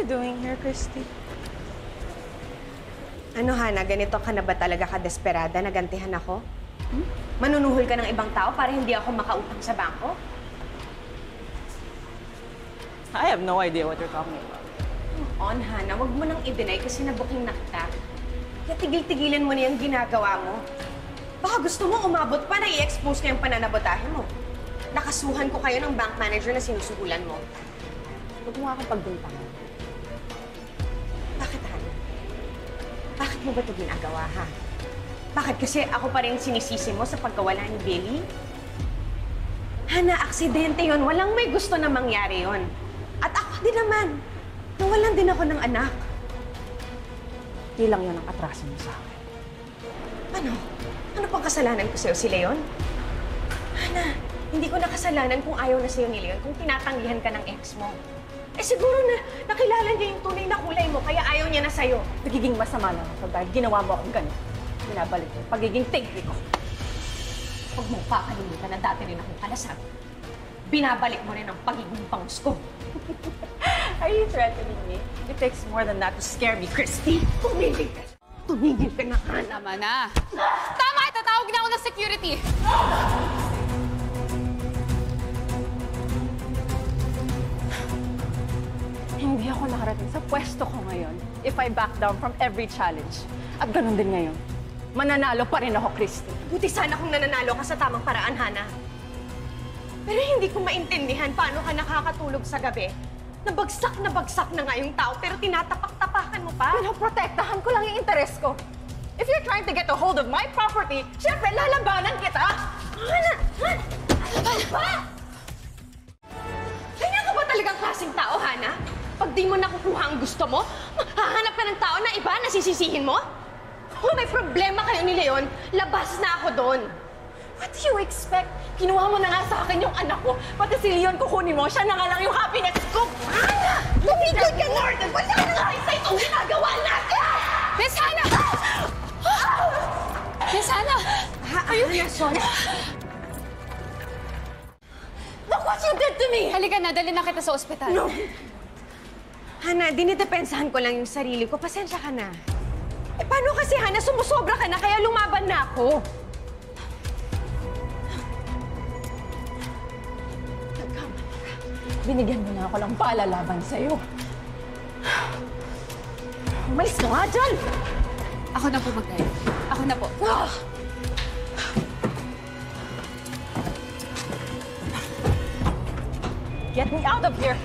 you doing here, Christy? Ano, Hana? Ganito ka na ba talaga ka-desperada? Nagantihan ako? Manunuhol ka ng ibang tao para hindi ako makautang sa bangko? I have no idea what you're talking about. Come on, Hana. Huwag mo nang i-deny kasi nabuking na kita. Kaya tigil-tigilan mo na yung ginagawa mo. Baka gusto mo umabot pa na i-expose ko yung pananabotahe mo. Nakasuhan ko kayo ng bank manager na sinusuhulan mo. Huwag mo akong pagbintangan. Bakit, Hana? Bakit mo ba ito ginagawa, ha? Bakit kasi ako pa rin sinisisi mo sa pagkawala ni Billy? Hana, aksidente yon. Walang may gusto na mangyari yon. At ako din naman. Nawalan din ako ng anak. Di lang yun ang atraso mo sa akin. Ano? Ano pang kasalanan ko sa'yo, si Leon? Hana, hindi ko nakasalanan kung ayaw na sa'yo ni Leon, kung tinatanggihan ka ng ex mo. Eh siguro na nakilala niya yung tunay na kulay mo, kaya ayaw niya na sa'yo. Nagiging masama lang ako dahil ginawa mo akong ganyan. Binabalik mo yung pagiging tigli ko. Huwag mong kakalimutan na dati rin akong kalasag. Binabalik mo rin ang pagiging bangus ko. Are you threatening me? It takes more than that to scare me, Christy. Tumigil ka. Tumigil ka na, Hana. Tama na. Tama! Tatawag na ako ng security. Hindi ako nakarating sa pwesto ko ngayon if I back down from every challenge. At ganun din ngayon. Mananalo pa rin ako, Christy. Buti sana kung nananalo ka sa tamang paraan, Hana. Pero hindi ko maintindihan paano ka nakakatulog sa gabi. Nabagsak na nga yung tao, pero tinatapak-tapakan mo pa. Pinoprotektahan ko lang yung interes ko. If you're trying to get a hold of my property, syempre lalabanan kita! Hana! Ano ba? Kaya ka ba talagang klaseng tao, Hana? Pag di mo nakukuha ang gusto mo, hahanap ka ng tao na iba na sisisihin mo? Kung may problema kayo ni Leon, labas na ako doon. What do you expect? Kinuha mo na nga sa akin yung anak ko. Pati si Leon kukunin mo, siya na nga lang yung happiness ko. Hana! Tumigil ka na! Wala na nga sa itong ginagawa natin! Miss Hannah! Miss Hannah! Hana, sorry. Look what you did to me! Halika na, dali na kita sa ospital. No! Hana, dinidepensahan ko lang yung sarili ko. Pasensya ka na. Eh, paano kasi, Hana? Sumusobra ka na, kaya lumaban na ako. Binigyan mo na ako ng palalaban sa'yo. Umalis ka nga dyan! Ako na po mag-drive. Ako na po. Get me out of here!